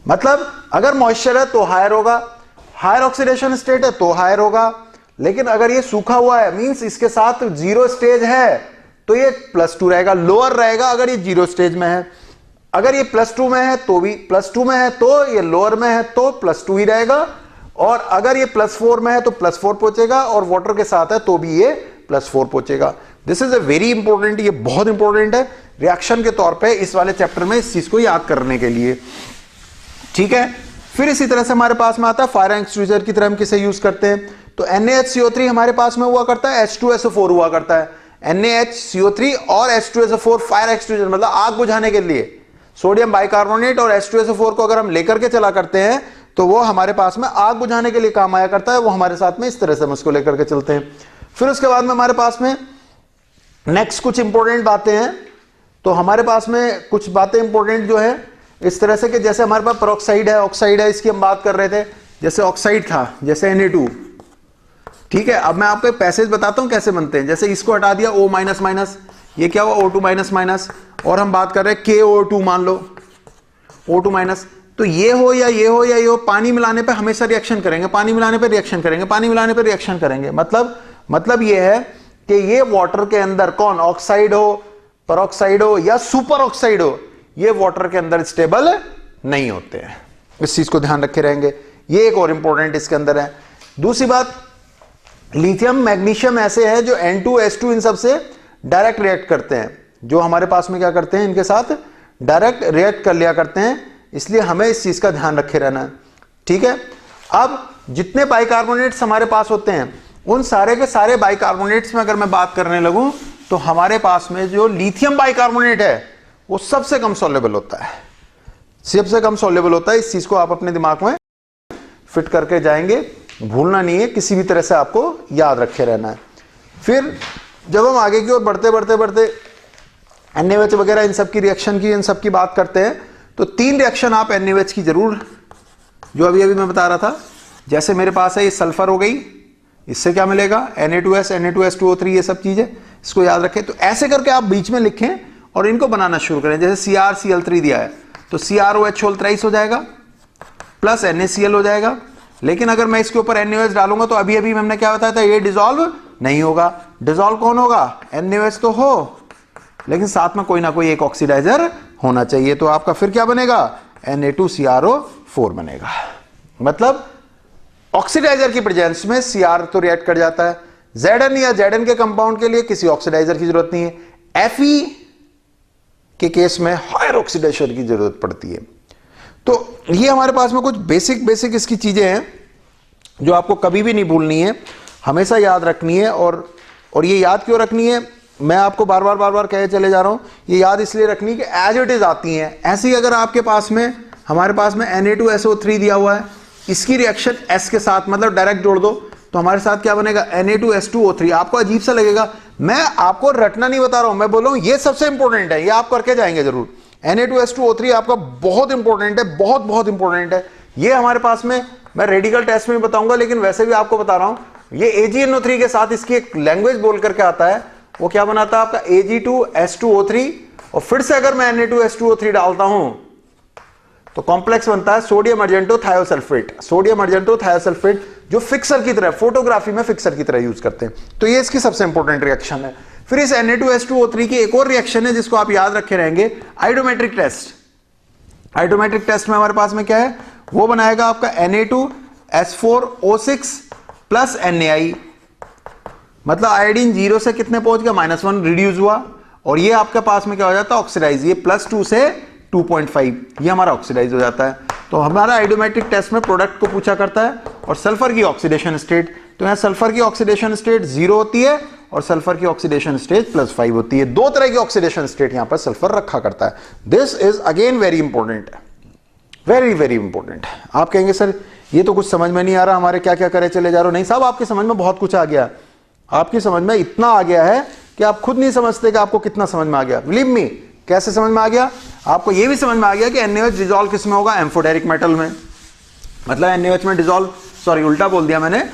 मतलब अगर मॉइस्चर है तो हायर होगा, हायर ऑक्सीडेशन स्टेट है तो हायर होगा, लेकिन अगर ये सूखा हुआ है, मींस इसके साथ 0 स्टेज है, तो ये +2 रहेगा, लोअर रहेगा अगर ये 0 स्टेज में है। अगर ये +2 में है तो भी +2 में है, तो ये लोअर में है तो +2 ही रहेगा, और अगर ये +4 में है तो +4 पहुंचेगा, और वाटर के साथ है तो भी ये +4 पहुंचेगा। This is a very important, ये बहुत इंपॉर्टेंट है रिएक्शन के तौर पे इस वाले चैप्टर में इस चीज को याद करने के लिए, ठीक है। फिर इसी तरह से हमारे पास में आता है फायर एक्सटिंग्विशर की तरह हम किसे यूज करते हैं, तो NaHCO3 हमारे पास में हुआ करता है, H2SO4 हुआ करता है। NaHCO3 और H2SO4 फायर एक्सटिंग्विशर मतलब आग बुझाने के लिए, सोडियम बाइकार्बोनेट और H2SO4 को अगर हम लेकर के चला करते हैं तो वो हमारे पास में आग बुझाने के लिए काम आया करता है, वो हमारे साथ में इस तरह से हम उसको लेकर के चलते हैं। फिर उसके बाद में हमारे पास में नेक्स्ट कुछ इंपॉर्टेंट बातें हैं, तो हमारे पास में कुछ बातें इंपॉर्टेंट जो है इस तरह से कि जैसे हमारे पास पेरोक्साइड है, ऑक्साइड है, इसकी हम बात कर रहे थे, जैसे ऑक्साइड था, जैसे Na2, ठीक है। अब मैं आपको एक पैसेज बताता हूं कैसे बनते हैं। जैसे इसको हटा दिया O-, ये क्या हुआ O2-, और हम बात कर रहे हैं KO2, मान लो O2-, तो ये हो या ये हो या ये हो, पानी मिलाने पे हमेशा रिएक्शन करेंगे, पानी मिलाने पे रिएक्शन करेंगे, पानी मिलाने पे रिएक्शन करेंगे। मतलब ये है कि ये वाटर के अंदर कौन, ऑक्साइड हो, पेरोक्साइड हो या सुपर ऑक्साइड हो, ये वाटर के अंदर स्टेबल नहीं होते हैं, इस चीज को ध्यान रखे रहेंगे। ये एक और इंपॉर्टेंट इसके अंदर है। दूसरी बात, लिथियम मैग्नीशियम ऐसे है जो N2S2 इन सब से डायरेक्ट रिएक्ट करते हैं, जो हमारे पास में क्या करते हैं, इनके साथ डायरेक्ट रिएक्ट कर लिया करते हैं, इसलिए हमें इस चीज का ध्यान रखे रहना है, ठीक है। अब जितने बाइकार्बोनेट्स हमारे पास होते हैं उन सारे के सारे बाइकार्बोनेट्स में अगर मैं बात करने लगूं तो हमारे पास में जो लिथियम बाइकार्बोनेट है वो सबसे कम सॉल्युबल होता है, सबसे कम सॉल्युबल होता है। इस चीज को आप अपने दिमाग में फिट करके जाएंगे, भूलना नहीं है, किसी भी तरह से आपको याद रखे रहना है। फिर जब हम आगे की ओर बढ़ते बढ़ते बढ़ते NaOH वगैरह इन सब की रिएक्शन की, इन सब की बात करते हैं, तो 3 रिएक्शन आप NaOH की जरूर, जो अभी अभी मैं बता रहा था, जैसे मेरे पास है ये सल्फर हो गई, इससे क्या मिलेगा Na2S Na2S2O3, ये सब चीजें इसको याद रखें। तो ऐसे करके आप बीच में लिखें और इनको बनाना शुरू करें। जैसे CrCl3 दिया है तो CrOH होल थ्राइस हो जाएगा प्लस NaCl हो जाएगा, लेकिन अगर मैं इसके ऊपर NaOH डालूंगा तो अभी अभी हमने क्या बताया था, ये डिसॉल्व नहीं होगा। डिसॉल्व कौन होगा, NaOH तो हो, लेकिन साथ में कोई ना कोई एक ऑक्सीडाइजर होना चाहिए, तो आपका फिर क्या बनेगा, Na2CrO4 बनेगा। मतलब ऑक्सीडाइजर की प्रेजेंस में Cr तो रिएक्ट कर जाता है, Zn या Zn के कंपाउंड के लिए किसी ऑक्सीडाइजर की जरूरत नहीं है, Fe के केस में हायर ऑक्सीडेशन की जरूरत पड़ती है। तो ये हमारे पास में कुछ बेसिक इसकी चीजें हैं जो आपको कभी भी नहीं भूलनी है, हमेशा याद रखनी है। और ये याद क्यों रखनी है, मैं आपको बार बार कहे चले जा रहा हूं, ये याद इसलिए रखनी कि एज इट इज आती हैं ऐसी। अगर आपके पास में, हमारे पास में Na2SO3 दिया हुआ है, इसकी रिएक्शन S के साथ मतलब डायरेक्ट जोड़ दो तो हमारे साथ क्या बनेगा, Na2S2O3। आपको अजीब सा लगेगा, मैं आपको रटना नहीं बता रहा हूं, मैं बोल रहा हूं ये सबसे इंपॉर्टेंट है, ये आप करके जाएंगे जरूर। Na2S2O3 आपका बहुत इंपॉर्टेंट है, बहुत इंपॉर्टेंट है। ये हमारे पास में, मैं रेडिकल टेस्ट में भी बताऊंगा, लेकिन वैसे भी आपको बता रहा हूं, ये AgNO3 के साथ इसकी एक लैंग्वेज बोल करके आता है, वो क्या बनाता है आपका Ag2S2O3, और फिर से अगर मैं Na2S2O3 डालता हूं तो कॉम्प्लेक्स बनता है सोडियम अर्जेंटो थायोसल्फेट। सोडियम अर्जेंटो थायोसल्फेट जो फिक्सर की तरह, फोटोग्राफी में फिक्सर की तरह यूज करते हैं, तो ये इसकी सबसे इंपॉर्टेंट रिएक्शन है। फिर इस Na2S2O3 की एक और रिएक्शन है जिसको आप याद रखे रहेंगे, आइडोमेट्रिक टेस्ट। आइडोमेट्रिक टेस्ट में हमारे पास में क्या है, वो बनाएगा आपका Na2S4O6 प्लस NaI, मतलब आयोडीन 0 से कितने पहुंच गया, -1 रिड्यूस हुआ, और ये आपके पास में क्या हो जाता है, ऑक्सीडाइज, ये +2 से 2.5, ये हमारा ऑक्सीडाइज हो जाता है। तो हमारा आइडोमेट्रिक टेस्ट में प्रोडक्ट को पूछा करता है, और सल्फर की ऑक्सीडेशन स्टेट, तो यहां सल्फर की ऑक्सीडेशन स्टेट 0 होती है और सल्फर की ऑक्सीडेशन स्टेट +5 होती है। 2 तरह की ऑक्सीडेशन स्टेट यहां पर सल्फर रखा करता है। This is again very important, very important. आप कहेंगे सर ये तो कुछ समझ में नहीं आ रहा, हमारे क्या क्या करे चले जा रहे हो। नहीं साहब, आपकी समझ में बहुत कुछ आ गया, आपकी समझ में इतना आ गया है कि आप खुद नहीं समझते कि आपको कितना समझ में आ गया। बिलीव मी, कैसे समझ में आ गया, आपको यह भी समझ में आ गया कि NaOH डिसॉल्व किस में होगा, एम्फोडेरिक मेटल में। मतलब NaOH में डिसॉल्व, सॉरी उल्टा बोल दिया मैंने,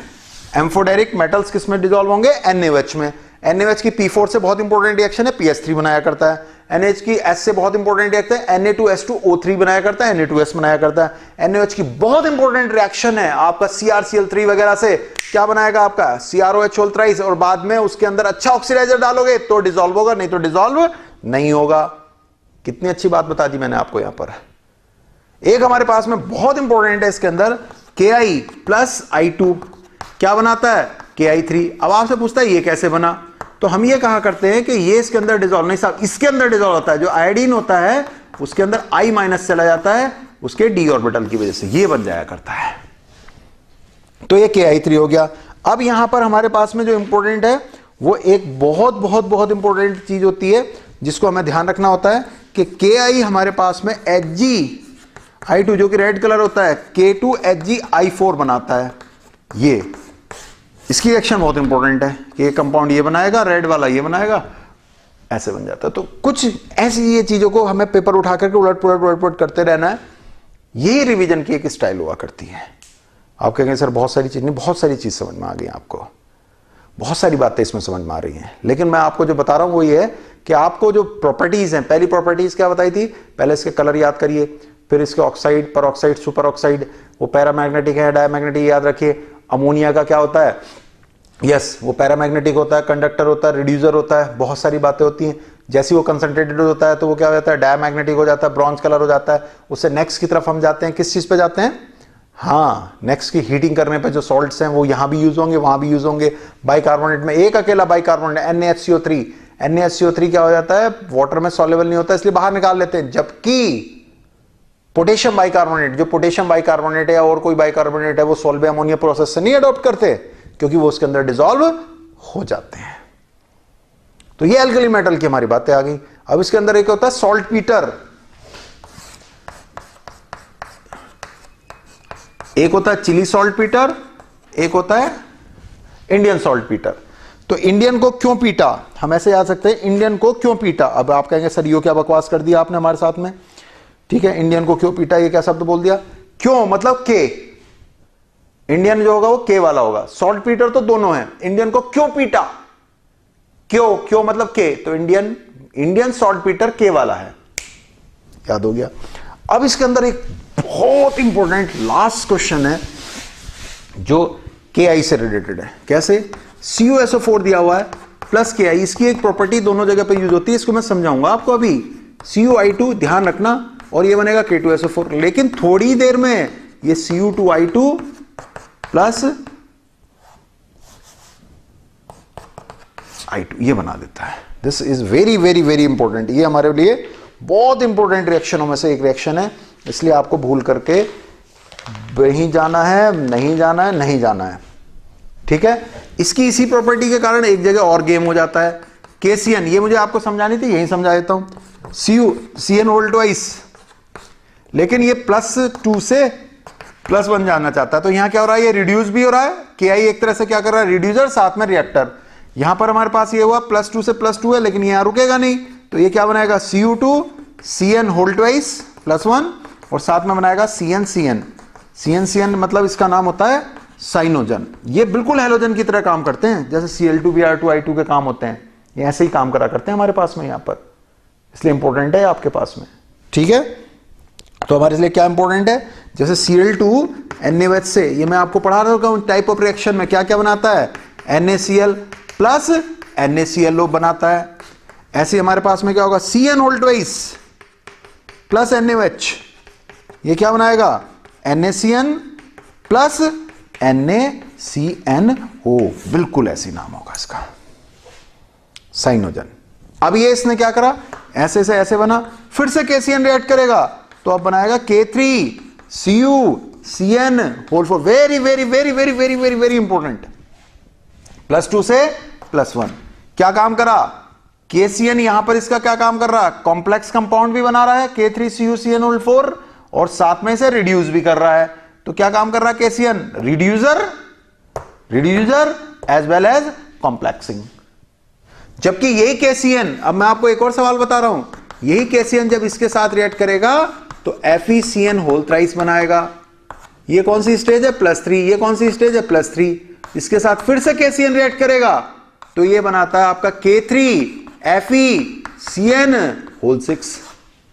एम्फोडेरिक मेटल्स किस में डिसॉल्व होंगे, NaOH में। NaOH की P4 से बहुत इंपॉर्टेंट रिएक्शन है, PS3 बनाया करता है। NaOH की S से बहुत इंपॉर्टेंट रिएक्शन है, Na2S2O3 बनाया करता है, Na2S बनाया करता है। NaOH की बहुत इंपॉर्टेंट रिएक्शन है आपका CrCl3 वगैरह से क्या बनाएगा आपका CrOH होल थ्राइस, और बाद में उसके अंदर अच्छा ऑक्सीडाइजर डालोगे तो डिसॉल्व होगा, नहीं तो डिसॉल्व नहीं होगा। कितनी अच्छी बात बता दी मैंने आपको। यहां पर एक हमारे पास में बहुत इंपॉर्टेंट है इसके अंदर, Ki प्लस I2 क्या बनाता है, Ki3। अब आपसे पूछता है ये कैसे बना, तो हम ये कहा करते हैं कि ये इसके अंदर डिसॉल्व नहीं साहब, इसके अंदर डिसॉल्व होता है, जो आयोडीन होता है उसके अंदर I- चला जाता है उसके d ऑर्बिटल की वजह से, ये बन जाया करता है। तो ये Ki3 हो गया। अब यहां पर हमारे पास में जो इंपॉर्टेंट है वो एक बहुत इंपॉर्टेंट चीज होती है जिसको हमें ध्यान रखना होता है कि Ki हमारे पास में Hg(I2) जो कि रेड कलर होता है, K2Hg(I4) बनाता है। ये इसकी रिएक्शन बहुत इंपॉर्टेंट है कि ये कंपाउंड ये बनाएगा, रेड वाला ये बनाएगा, ऐसे बन जाता है। तो कुछ ऐसी ये चीजों को हमें पेपर उठा करके उलट पुलट करते रहना है। ये रिवीजन की एक स्टाइल हुआ करती है। आप कहेंगे सर बहुत सारी चीज नहीं, बहुत सारी चीज समझ में आ गई आपको, बहुत सारी बातें इसमें समझ में आ रही हैं, लेकिन मैं आपको जो बता रहा हूं वो ये है कि आपको जो प्रॉपर्टीज हैं, पहली प्रॉपर्टीज क्या बताई थी, पहले इसके कलर याद करिए, फिर इसके ऑक्साइड, पर ऑक्साइड, सुपर ऑक्साइड, वो पैरामैग्नेटिक है, डायमैग्नेटिक याद रखिए। अमोनिया का क्या होता है, यस वो पैरामैग्नेटिक होता है, कंडक्टर होता है, रिड्यूसर होता है, बहुत सारी बातें होती हैं। जैसे वो कंसंट्रेटेड होता है तो वो क्या हो जाता है, डायमैग्नेटिक हो जाता है, ब्रॉन्ज कलर हो जाता है। उससे नेक्स्ट की तरफ हम जाते हैं, किस चीज पे जाते हैं, हाँ, नेक्स्ट की हीटिंग करने पे जो सॉल्ट्स हैं वो यहां भी यूज होंगे, वहां भी यूज होंगे। बाइकार्बोनेट में एक अकेला बाइकार्बोनेट NaHCO3, NaHCO3 क्या हो जाता है, वाटर में सॉल्युबल नहीं होता, इसलिए बाहर निकाल लेते हैं। जबकि पोटेशियम बाइकार्बोनेट, जो पोटेशियम बाइकार्बोनेट है या और कोई बाइकार्बोनेट है, वो सॉल्वे अमोनिया प्रोसेस से नहीं अडॉप्ट करते, क्योंकि वो उसके अंदर डिसॉल्व हो जाते हैं। तो ये एल्कली मेटल की हमारी बातें आ गई। अब इसके अंदर एक होता है सॉल्ट पीटर, एक होता है चिली सॉल्ट पीटर, एक होता है इंडियन सॉल्ट पीटर। तो इंडियन को क्यों पीटा, हम ऐसे याद सकते हैं, इंडियन को क्यों पीटा। अब आप कहेंगे सर यो क्या बकवास कर दिया आपने हमारे साथ में। ठीक है, इंडियन को क्यों पीटा, ये क्या शब्द बोल दिया, क्यों मतलब के, इंडियन जो होगा वो के वाला होगा, सॉल्ट पीटर तो दोनों है। इंडियन को क्यों पीटा, क्यों, क्यों मतलब के, तो इंडियन सॉल्ट पीटर के वाला है, याद हो गया। अब इसके अंदर एक बहुत इंपॉर्टेंट लास्ट क्वेश्चन है जो KI से रिलेटेड है। कैसे, CuSO4 दिया हुआ है प्लस KI, इसकी एक प्रॉपर्टी दोनों जगह पे यूज होती है, इसको मैं समझाऊंगा आपको अभी। CuI2 ध्यान रखना, और ये बनेगा K2SO4, लेकिन थोड़ी देर में ये Cu2I2 प्लस I2 ये बना देता है। This is very very very important, ये हमारे लिए बहुत इंपॉर्टेंट रिएक्शनों में से एक रिएक्शन है, इसलिए आपको भूल करके नहीं जाना है, नहीं जाना है, नहीं जाना है। ठीक है, इसकी इसी प्रॉपर्टी के कारण एक जगह और गेम हो जाता है। KCN, ये मुझे आपको समझानी थी, यही समझा देता हूं। CN होल्ड ट्वाइस, लेकिन ये +2 से +1 जाना चाहता है, तो यहां क्या हो रहा है, ये रिड्यूस भी हो रहा है। KI एक तरह से क्या कर रहा है, रिड्यूसर साथ में रिएक्टर। यहां पर हमारे पास ये हुआ +2 से +2 है, लेकिन यहां रुकेगा नहीं, तो ये क्या बनाएगा, Cu2 CN होल्ड ट्वाइस +1, और साथ में बनाएगा CN मतलब इसका नाम होता है साइनोजन। ये बिल्कुल हैलोजन की तरह काम करते हैं, जैसे Cl2Br2I2 के काम होते हैं, ये ऐसे ही काम करा करते हैं हमारे पास में यहां पर, इसलिए इंपॉर्टेंट है आपके पास में। ठीक है, तो हमारे लिए क्या इंपॉर्टेंट है, जैसे Cl2NaOH से, ये मैं आपको पढ़ा रहा हूं टाइप ऑफ रिएक्शन में क्या क्या बनाता है, NaCl प्लस NaClO बनाता है। ऐसे हमारे पास में क्या होगा, CN hold twice plus NaOH, ये क्या बनाएगा, NaCN प्लस NaCNO, बिल्कुल ऐसी नाम होगा इसका, साइनोजन। अब ये इसने क्या करा, ऐसे से ऐसे बना, फिर से KCN रिएक्ट करेगा, तो अब बनाएगा K3CuCN whole 4, very very very very very very very important. +2 से +1 क्या काम करा, KCN यहां पर इसका क्या काम कर रहा है, कॉम्प्लेक्स कंपाउंड भी बना रहा है K3CuCN होल 4, और साथ में से रिड्यूस भी कर रहा है। तो क्या काम कर रहा है KCN, reducer as well as complexing. जबकि यही KCN, अब मैं आपको एक और सवाल बता रहा हूं, यही KCN जब इसके साथ रिएक्ट करेगा तो FeCN होल थ्राइस बनाएगा। ये कौन सी स्टेज है, +3, ये कौन सी स्टेज है, +3, इसके साथ फिर से KCN रिएक्ट करेगा तो ये बनाता है आपका K3FeCN होल 6,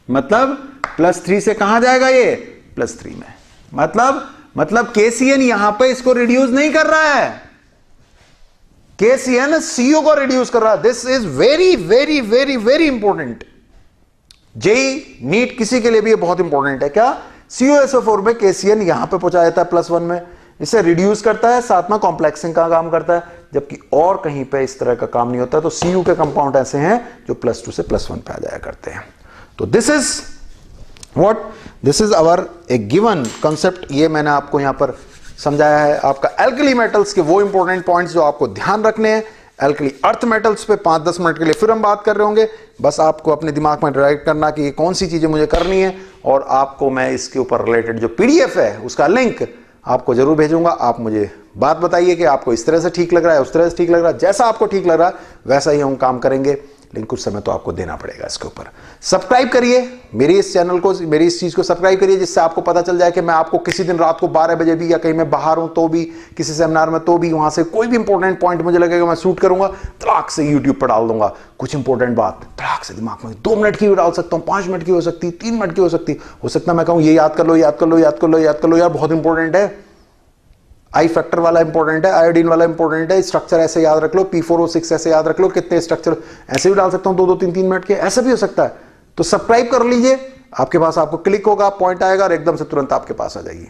मतलब +3 से कहां जाएगा, ये +3 में। मतलब KCN यहां पे इसको रिड्यूस नहीं कर रहा है, KCN Cu को रिड्यूस कर रहा है। This is very very very very important, JEE NEET किसी के लिए भी ये बहुत इंपॉर्टेंट है। क्या, CuSO4 में KCN यहां पे पहुंचा देता है +1 में, इसे रिड्यूस करता है, साथ में कॉम्प्लेक्सिंग का काम करता है, जबकि और कहीं पे इस तरह का काम नहीं होता। तो Cu के कंपाउंड ऐसे हैं जो +2 से +1 पे आ जाया करते हैं। तो this is our A given concept, ये मैंने आपको यहां पर समझाया है। आपका एल्कली मेटल्स के वो इंपॉर्टेंट पॉइंट्स जो आपको ध्यान रखने हैं। एल्कली अर्थ मेटल्स पे 5-10 मिनट के लिए फिर हम बात कर रहे होंगे, बस आपको अपने दिमाग में डायरेक्ट करना कि ये कौन सी चीजें मुझे करनी है, और आपको मैं इसके ऊपर रिलेटेड जो PDF है उसका लिंक आपको जरूर भेजूंगा। आप मुझे बात बताइए कि आपको इस तरह से ठीक लग रहा है, उस तरह से ठीक लग रहा है, जैसा आपको ठीक लग रहा है वैसा ही हम काम करेंगे, लेकिन कुछ समय तो आपको देना पड़ेगा इसके ऊपर। सब्सक्राइब करिए मेरी इस चैनल को, मेरी इस चीज को सब्सक्राइब करिए, जिससे आपको पता चल जाए कि मैं आपको किसी दिन रात को 12 बजे भी, या कहीं मैं बाहर हूं तो भी, किसी सेमिनार में तो भी, वहां से कोई भी इंपॉर्टेंट पॉइंट मुझे लगेगा मैं शूट करूंगा, तलाक से यूट्यूब पर डाल दूंगा। कुछ इंपॉर्टेंट बात तलाक से दिमाग में 2 मिनट की भी डाल सकता हूं, 5 मिनट की हो सकती, 3 मिनट की हो सकती, हो सकता मैं कहूं ये याद कर लो, याद कर लो, याद कर लो, याद कर लो, यार बहुत इंपॉर्टेंट है, आई फैक्टर वाला इंपॉर्टेंट है, आयोडीन वाला इंपॉर्टेंट है, स्ट्रक्चर ऐसे याद रख लो, P4O6 ऐसे याद रख लो, कितने स्ट्रक्चर, ऐसे भी डाल सकता हूं 2-2, 3-3 मिनट के, ऐसा भी हो सकता है। तो सब्सक्राइब कर लीजिए, आपके पास आपको क्लिक होगा, पॉइंट आएगा और एकदम से तुरंत आपके पास आ जाएगी।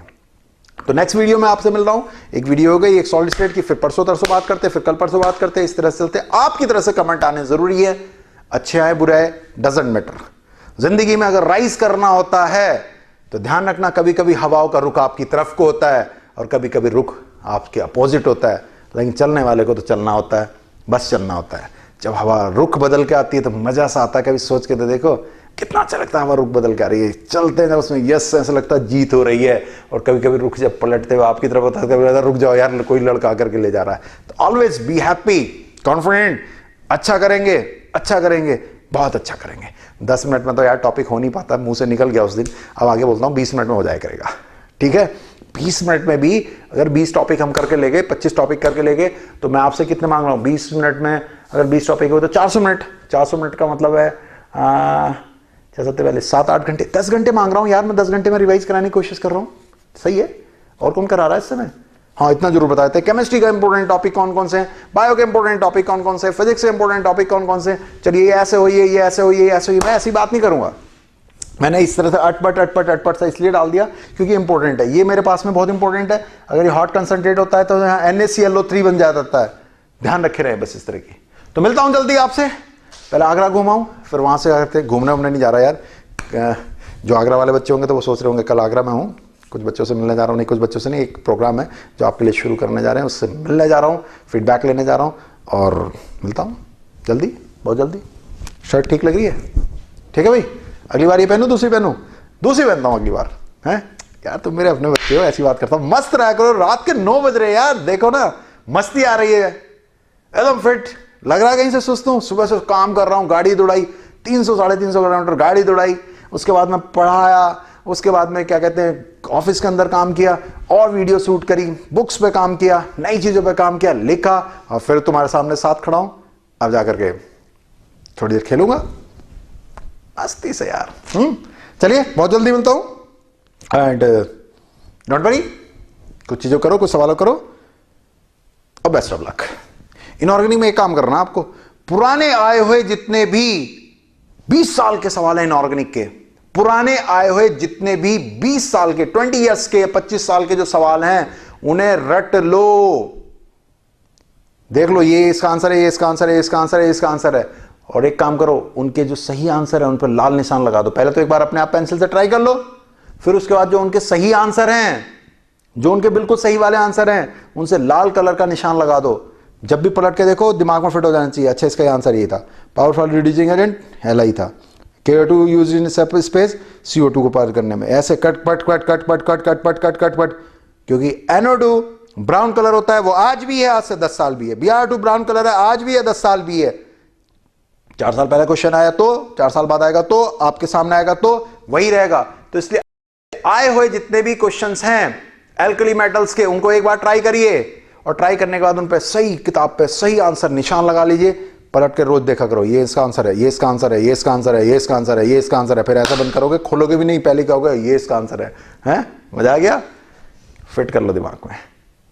तो नेक्स्ट वीडियो में आपसे मिल रहा हूं, एक वीडियो हो गई, एक सॉलिड स्टेट की, फिर परसों तरसों बात करते, फिर कल परसों बात करते, इस तरह से चलते। आपकी तरह से कमेंट आने जरूरी है, अच्छे आए बुरे आए डजंट मैटर। जिंदगी में अगर राइज करना होता है तो ध्यान रखना, कभी कभी हवाओं का रुख आपकी तरफ को होता है और कभी कभी रुख आपके अपोजिट होता है, लेकिन चलने वाले को तो चलना होता है, बस चलना होता है। जब हवा रुख बदल के आती है तो मजा सा आता है, कभी सोच के तो देखो कितना अच्छा लगता है हवा रुख बदल के आ रही है, चलते हैं उसमें यस ऐसा लगता है जीत हो रही है। और कभी कभी रुख जब पलटते हुए आपकी तरफ होता है, कभी लगता है रुक जाओ यार कोई लड़का आकर के ले जा रहा है। तो ऑलवेज बी हैप्पी, कॉन्फिडेंट, अच्छा करेंगे, अच्छा करेंगे, बहुत अच्छा करेंगे। 10 मिनट में तो यार टॉपिक हो नहीं पाता, मुंह से निकल गया उस दिन, अब आगे बोलता हूँ 20 मिनट में हो जाया करेगा, ठीक है। 20 मिनट में भी अगर 20 टॉपिक हम करके ले गए, 25 टॉपिक करके ले गए, तो मैं आपसे कितने मांग रहा हूँ 20 मिनट में, अगर 20 टॉपिक हो तो 400 मिनट। 400 मिनट का मतलब है 7-8 घंटे, 10 घंटे मांग रहा हूँ यार मैं, 10 घंटे में रिवाइज कराने की कोशिश कर रहा हूँ, सही है। और कौन करा रहा है इस समय? हाँ इतना जरूर बताए थे, केमिस्ट्री का इंपॉर्टेंट टॉपिक कौन कौन से हैं, बायो के इंपॉर्टेंट टॉपिक कौन कौन से, फिजिक्स के इंपॉर्टेंट टॉपिक कौन कौन से। चलिए ये ऐसे होइए, ये ऐसे होइए, ये ऐसे होइए, मैं ऐसी बात नहीं करूंगा। मैंने इस तरह से अटपट सा इसलिए डाल दिया क्योंकि इंपॉर्टेंट है, ये मेरे पास में बहुत इंपॉर्टेंट है। अगर ये हॉट कंसंट्रेट होता है तो यहाँ NaClO3 बन जाता है, ध्यान रखे रहे बस इस तरह की। तो मिलता हूँ जल्दी आपसे, पहले आगरा घुमाऊँ, फिर वहाँ से आते घूमने वूमने नहीं जा रहा यार। जो आगरा वाले बच्चे होंगे तो वो सोच रहे होंगे कल आगरा में हूँ, कुछ बच्चों से मिलने जा रहा हूँ, नहीं कुछ बच्चों से नहीं, एक प्रोग्राम है जो आपके लिए शुरू करने जा रहे हैं, उससे मिलने जा रहा हूँ, फीडबैक लेने जा रहा हूँ, और मिलता हूँ जल्दी, बहुत जल्दी। शर्ट ठीक लग रही है? ठीक है भाई, अगली बार ये पहनूँ दूसरी पहनूँ? दूसरी पहनता हूँ अगली बार, हैं यार तुम मेरे अपने बच्चे हो, ऐसी बात करता हूँ। मस्त रहा करो, रात के 9 बज रहे यार, देखो ना मस्ती आ रही है, एकदम फिट लग रहा है, कहीं से सुस्त हूँ। सुबह से काम कर रहा हूँ, गाड़ी दौड़ाई 300-350 किलोमीटर गाड़ी दौड़ाई, उसके बाद में पढ़ाया, उसके बाद में क्या कहते हैं ऑफिस के अंदर काम किया, और वीडियो शूट करी, बुक्स पे काम किया, नई चीजों पे काम किया, लिखा, और फिर तुम्हारे सामने साथ खड़ा हूं। अब जाकर के थोड़ी देर खेलूंगा मस्ती से यार। चलिए बहुत जल्दी मिलता हूं, एंड डोंट वरी, कुछ चीजों करो, कुछ सवालों करो, और बेस्ट ऑफ लक। इनऑर्गेनिक में एक काम करना आपको, पुराने आए हुए जितने भी 20 साल के सवाल हैं इनऑर्गेनिक के, पुराने आए हुए जितने भी 20 साल के 20 इयर्स के 25 साल के जो सवाल हैं उन्हें रट लो, देख लो ये इसका आंसर है, ये इसका आंसर है, इसका आंसर है, इसका आंसर है। और एक काम करो, उनके जो सही आंसर है उन पर लाल निशान लगा दो। पहले तो एक बार अपने आप पेंसिल से ट्राई कर लो, फिर उसके बाद जो उनके सही आंसर हैं, जो उनके बिल्कुल सही वाले आंसर हैं, उनसे लाल कलर का निशान लगा दो। जब भी पलट के देखो दिमाग में फिट हो जाना चाहिए, अच्छा इसका आंसर ये था, पावरफुल रिड्यूसिंग एजेंट HLI था, CO2 use in space CO2 को पार करने में, ऐसे कट पट कट कट पट कट कट पट कट कट पट, क्योंकि NO2 ब्राउन कलर होता है, वो आज भी है, आज से 10 साल भी है। Br2 ब्राउन कलर है, आज भी है, 10 साल भी है। 4 साल पहले क्वेश्चन आया तो 4 साल बाद आएगा तो आपके सामने आएगा तो वही रहेगा। तो इसलिए आए हुए जितने भी क्वेश्चंस हैं एल्कली मेटल्स के, उनको एक बार ट्राई करिए, और ट्राई करने के बाद उन पे सही किताब पे सही आंसर निशान लगा लीजिए, पलट के रोज देखा करो, ये इसका आंसर है, ये इसका आंसर है, ये इसका आंसर है, ये इसका आंसर है, ये इसका आंसर है। फिर ऐसा बंद करोगे, खोलोगे भी नहीं, पहले कहोगे ये इसका आंसर है, हैं? मजा आ गया? फिट कर लो दिमाग में।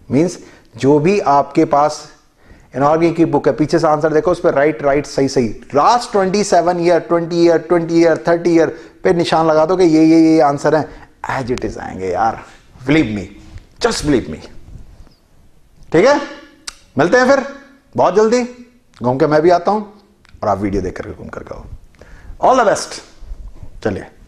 मींस जो भी आपके पास इनऑर्गेनिक की बुक है, पीछे से आंसर देखो, उस पर राइट सही last 27 year 20 year 20 year 30 year पे निशान लगा दो कि ये आंसर है, एज इट इज आएंगे यार, believe me, just believe me. ठीक है, मिलते हैं फिर बहुत जल्दी, घूम के मैं भी आता हूं और आप वीडियो देख करके घूम करके आओ। ऑल द बेस्ट, चलिए।